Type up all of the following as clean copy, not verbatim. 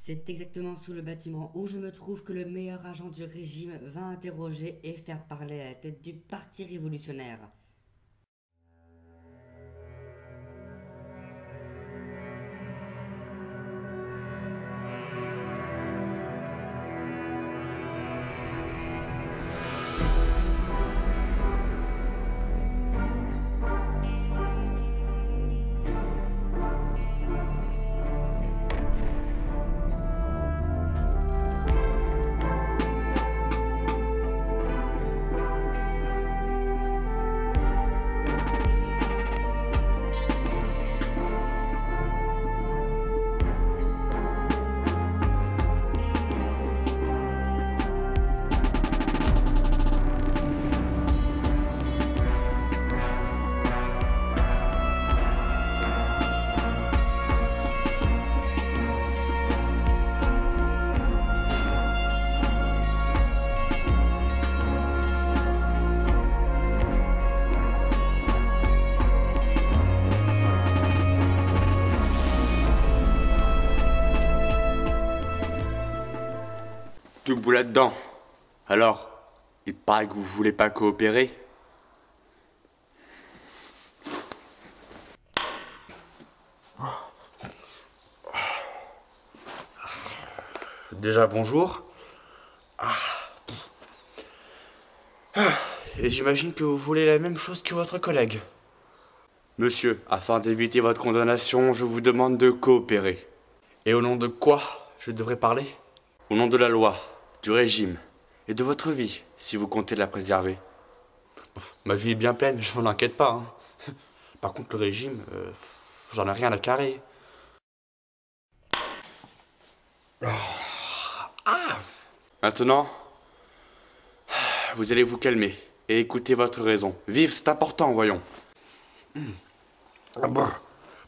C'est exactement sous le bâtiment où je me trouve que le meilleur agent du régime va interroger et faire parler à la tête du parti révolutionnaire. Debout là-dedans. Alors, il paraît que vous voulez pas coopérer? Déjà bonjour. Et j'imagine que vous voulez la même chose que votre collègue. Monsieur, afin d'éviter votre condamnation, je vous demande de coopérer. Et au nom de quoi je devrais parler? Au nom de la loi, du régime et de votre vie, si vous comptez la préserver. Ma vie est bien pleine, je m'en inquiète pas. Par contre, le régime, j'en ai rien à carrer. Maintenant, vous allez vous calmer et écouter votre raison. Vivre, c'est important, voyons.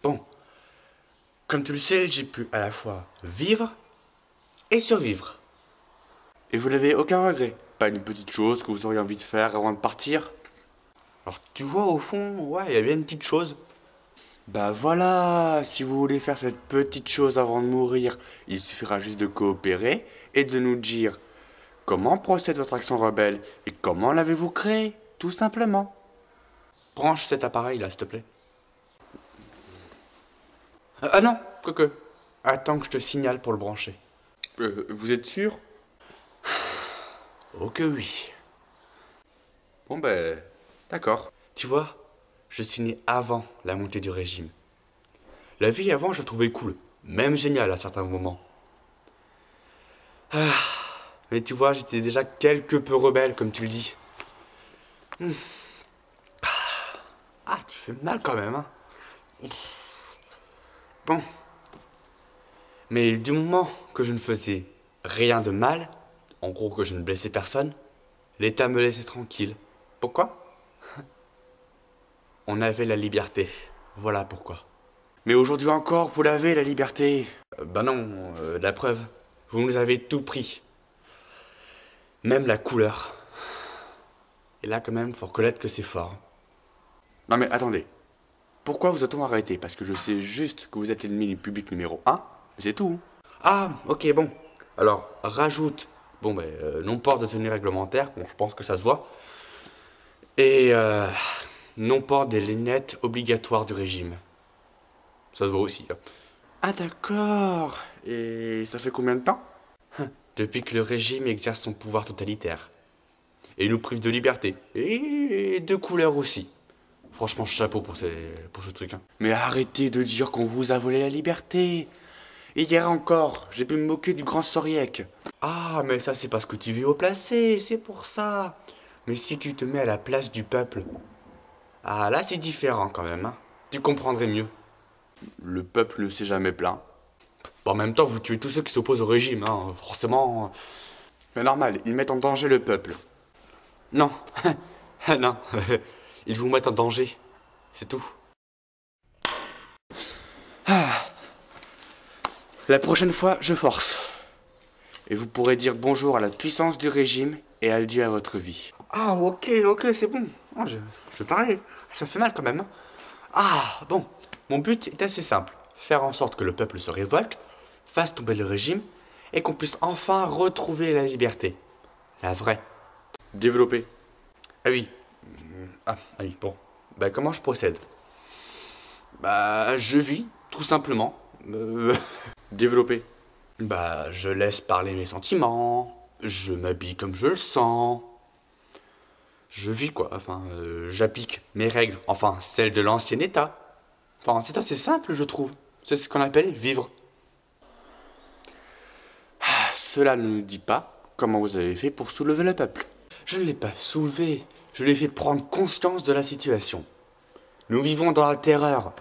Bon, comme tu le sais, j'ai pu à la fois vivre et survivre. Et vous n'avez aucun regret? Pas une petite chose que vous auriez envie de faire avant de partir? Alors tu vois, au fond, ouais, il y a bien une petite chose. Bah voilà, si vous voulez faire cette petite chose avant de mourir, il suffira juste de coopérer et de nous dire comment procède votre action rebelle et comment l'avez-vous créée, tout simplement. Branche cet appareil là, s'il te plaît. Ah non, quoique. Attends que je te signale pour le brancher. Vous êtes sûr? Oh que oui. Bon ben, d'accord. Tu vois, je suis né avant la montée du régime. La vie avant, je la trouvais cool, même géniale à certains moments. Mais tu vois, j'étais déjà quelque peu rebelle, comme tu le dis. Tu fais mal quand même, hein. Bon. Mais du moment que je ne faisais rien de mal, en gros que je ne blessais personne, l'État me laissait tranquille. Pourquoi? On avait la liberté. Voilà pourquoi. Mais aujourd'hui encore, vous l'avez, la liberté. Ben non, la preuve. Vous nous avez tout pris. Même la couleur. Et là, quand même, faut reconnaître que c'est fort. Non mais attendez. Pourquoi vous a-t-on arrêté? Parce que je sais juste que vous êtes l'ennemi du public numéro 1. C'est tout. Ah, ok, bon. Alors, rajoute, non-port de tenue réglementaire. Bon, je pense que ça se voit. Et non-port des lunettes obligatoires du régime. Ça se voit aussi. Ah d'accord. Et ça fait combien de temps? Depuis que le régime exerce son pouvoir totalitaire. Et il nous prive de liberté. Et de couleur aussi. Franchement, chapeau pour ce truc. Mais arrêtez de dire qu'on vous a volé la liberté. Hier encore, j'ai pu me moquer du grand Soriec. Ah, mais ça c'est parce que tu vis au placé, c'est pour ça. Mais si tu te mets à la place du peuple, ah là c'est différent quand même, hein. Tu comprendrais mieux. Le peuple ne s'est jamais plaint. Bon, en même temps, vous tuez tous ceux qui s'opposent au régime, hein, forcément. C'est normal, ils mettent en danger le peuple. Non, non, ils vous mettent en danger, c'est tout. La prochaine fois, je force. Et vous pourrez dire bonjour à la puissance du régime et adieu à votre vie. Ah, ok, c'est bon. Je parlais. Ça fait mal quand même. Ah, bon. Mon but est assez simple. Faire en sorte que le peuple se révolte, fasse tomber le régime et qu'on puisse enfin retrouver la liberté. La vraie. Développer. Ah oui. Ah oui, bon. Bah comment je procède? Bah je vis, tout simplement. Développer. Bah je laisse parler mes sentiments, je m'habille comme je le sens. Je vis quoi, enfin, j'applique mes règles, enfin celles de l'ancien état. Enfin, c'est assez simple, je trouve. C'est ce qu'on appelle vivre. Ah, cela ne nous dit pas comment vous avez fait pour soulever le peuple. Je ne l'ai pas soulevé, je l'ai fait prendre conscience de la situation. Nous vivons dans la terreur.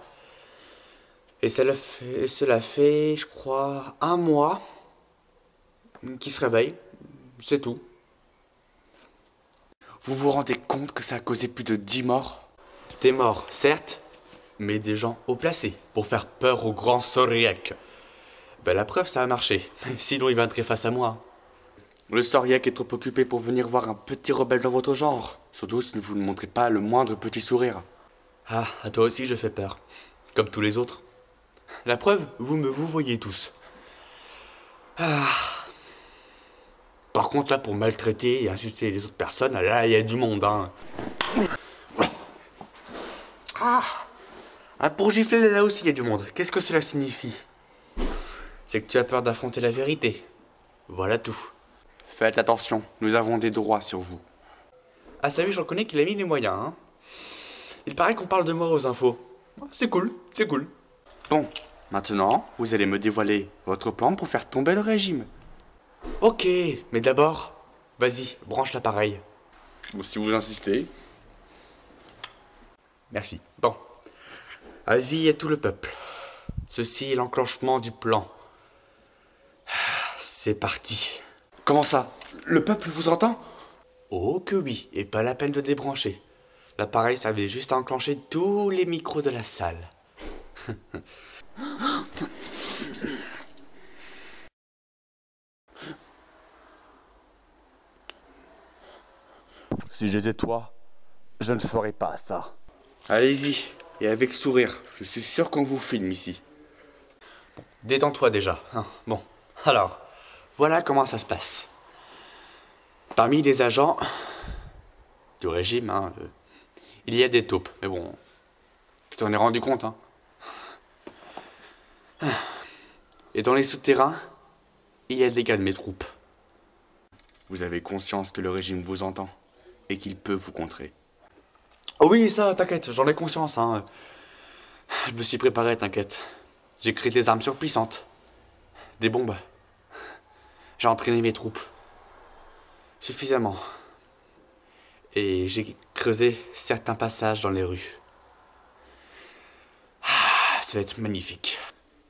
Et cela fait, je crois, 1 mois qu'il se réveille. C'est tout. Vous vous rendez compte que ça a causé plus de 10 morts? Des morts, certes, mais des gens haut placés pour faire peur au grand Soriac. Ben la preuve, ça a marché. Sinon, il viendrait face à moi. Le Soriac est trop occupé pour venir voir un petit rebelle dans votre genre. Surtout si vous ne montrez pas le moindre petit sourire. Ah, à toi aussi je fais peur. Comme tous les autres. La preuve, vous voyez tous. Ah. Par contre, là, pour maltraiter et insulter les autres personnes, là, il y a du monde, hein. Ah, pour gifler, là aussi, il y a du monde. Qu'est-ce que cela signifie? C'est que tu as peur d'affronter la vérité. Voilà tout. Faites attention, nous avons des droits sur vous. Ah, ça oui, je reconnais qu'il a mis les moyens, hein. Il paraît qu'on parle de moi aux infos. C'est cool, c'est cool. Bon, maintenant, vous allez me dévoiler votre plan pour faire tomber le régime. Ok, mais d'abord, vas-y, branche l'appareil. Bon, si vous insistez. Merci. Bon. Avis à tout le peuple. Ceci est l'enclenchement du plan. C'est parti. Comment ça? Le peuple vous entend? Oh que oui, et pas la peine de débrancher. L'appareil servait juste à enclencher tous les micros de la salle. Si j'étais toi, je ne ferais pas ça. Allez-y, et avec sourire. Je suis sûr qu'on vous filme ici. Bon, détends-toi déjà. Hein. Bon, alors, voilà comment ça se passe. Parmi les agents du régime, hein, il y a des taupes. Mais bon, tu t'en es rendu compte, hein. Et dans les souterrains, il y a des gars de mes troupes. Vous avez conscience que le régime vous entend et qu'il peut vous contrer. Oh oui, ça, t'inquiète, j'en ai conscience, hein. Je me suis préparé, t'inquiète. J'ai créé des armes surpuissantes. Des bombes. J'ai entraîné mes troupes. Suffisamment. Et j'ai creusé certains passages dans les rues. Ah, ça va être magnifique.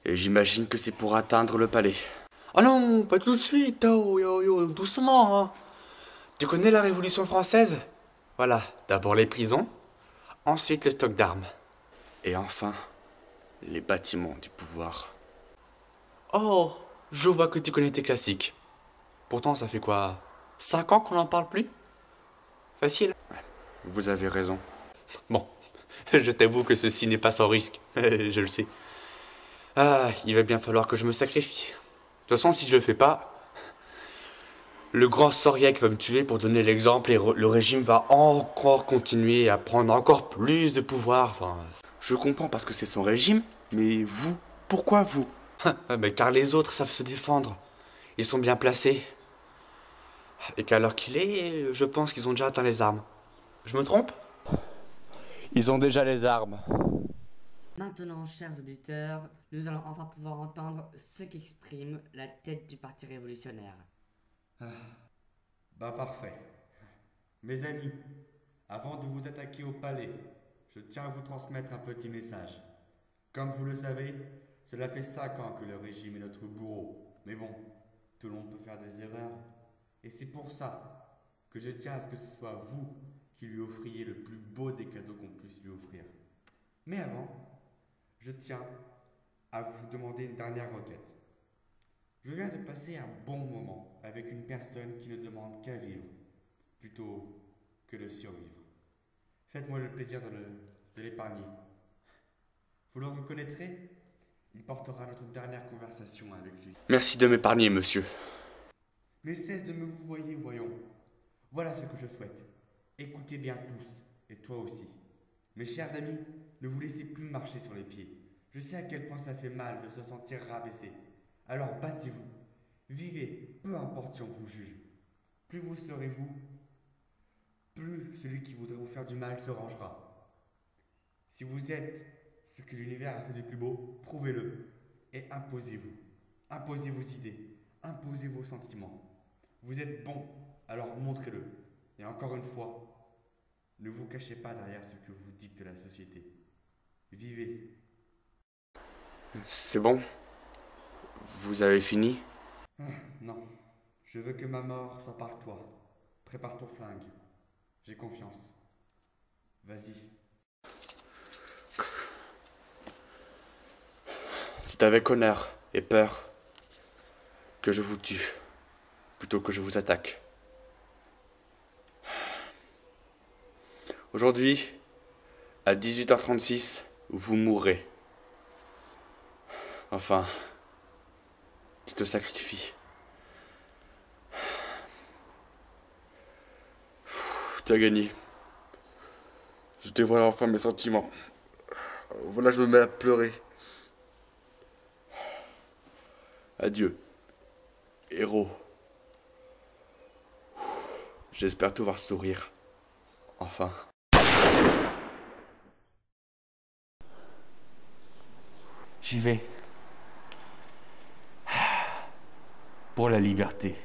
Et j'imagine que c'est pour atteindre le palais. Oh non, pas tout de suite, oh, yo, yo, doucement, hein. Tu connais la Révolution française? Voilà, d'abord les prisons, ensuite le stock d'armes. Et enfin, les bâtiments du pouvoir. Oh, je vois que tu connais tes classiques. Pourtant, ça fait quoi, 5 ans qu'on n'en parle plus? Facile. Ouais, vous avez raison. Bon, je t'avoue que ceci n'est pas sans risque, je le sais. Ah, il va bien falloir que je me sacrifie. De toute façon, si je le fais pas, le grand Soriac va me tuer pour donner l'exemple et le régime va encore continuer à prendre encore plus de pouvoir. Enfin, je comprends parce que c'est son régime, mais vous, pourquoi vous? Mais car les autres savent se défendre. Ils sont bien placés. Et qu'à l'heure qu'il est, je pense qu'ils ont déjà atteint les armes. Je me trompe? Ils ont déjà les armes. Maintenant, chers auditeurs, nous allons enfin pouvoir entendre ce qu'exprime la tête du Parti révolutionnaire. Bah parfait. Mes amis, avant de vous attaquer au palais, je tiens à vous transmettre un petit message. Comme vous le savez, cela fait 5 ans que le régime est notre bourreau. Mais bon, tout le monde peut faire des erreurs. Et c'est pour ça que je tiens à ce que ce soit vous qui lui offriez le plus beau des cadeaux qu'on puisse lui offrir. Mais avant, je tiens à vous demander une dernière requête. Je viens de passer un bon moment avec une personne qui ne demande qu'à vivre, plutôt que de survivre. Faites-moi le plaisir de l'épargner. Vous le reconnaîtrez? Il portera notre dernière conversation avec lui. Merci de m'épargner, monsieur. Mais cesse de me vous voyez, voyons. Voilà ce que je souhaite. Écoutez bien tous, et toi aussi. Mes chers amis, ne vous laissez plus marcher sur les pieds. Je sais à quel point ça fait mal de se sentir rabaissé. Alors battez-vous. Vivez, peu importe si on vous juge. Plus vous serez vous, plus celui qui voudrait vous faire du mal se rangera. Si vous êtes ce que l'univers a fait de plus beau, prouvez-le et imposez-vous. Imposez vos idées, imposez vos sentiments. Vous êtes bon, alors montrez-le. Et encore une fois, ne vous cachez pas derrière ce que vous dicte la société. Vivez. C'est bon? Vous avez fini? Non, je veux que ma mort soit par toi. Prépare ton flingue. J'ai confiance. Vas-y. C'est avec honneur et peur que je vous tue, plutôt que je vous attaque. Aujourd'hui, à 18h36, vous mourrez. Enfin, tu te sacrifies. Tu as gagné. Je dévoile enfin mes sentiments. Voilà, je me mets à pleurer. Adieu, héros. J'espère te voir sourire. Enfin. J'y vais. Pour la liberté.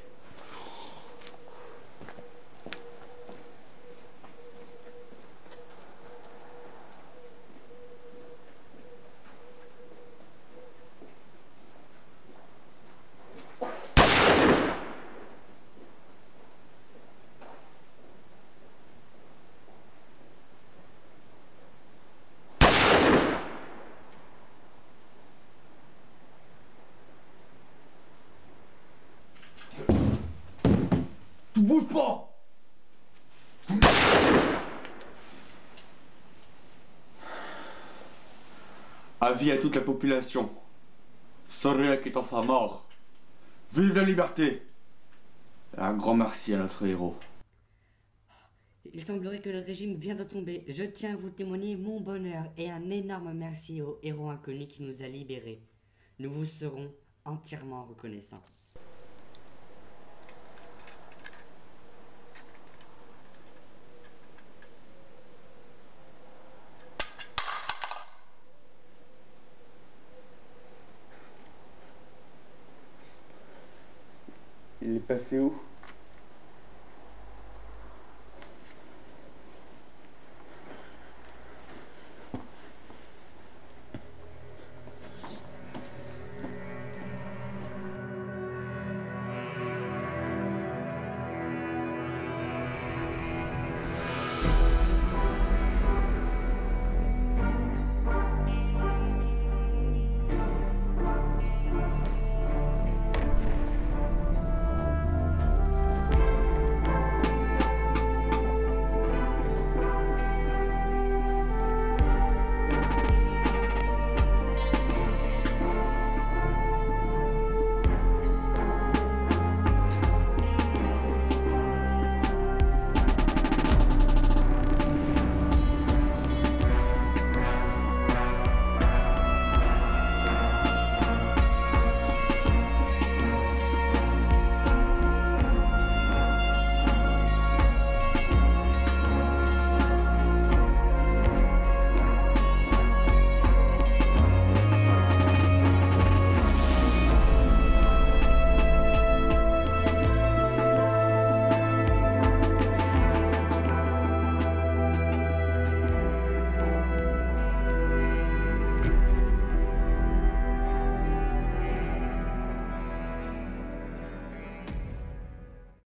Tu bouges pas! Avis à toute la population. Sorek est enfin mort. Vive la liberté! Et un grand merci à notre héros. Il semblerait que le régime vient de tomber. Je tiens à vous témoigner mon bonheur et un énorme merci au héros inconnu qui nous a libérés. Nous vous serons entièrement reconnaissants. Il est passé où?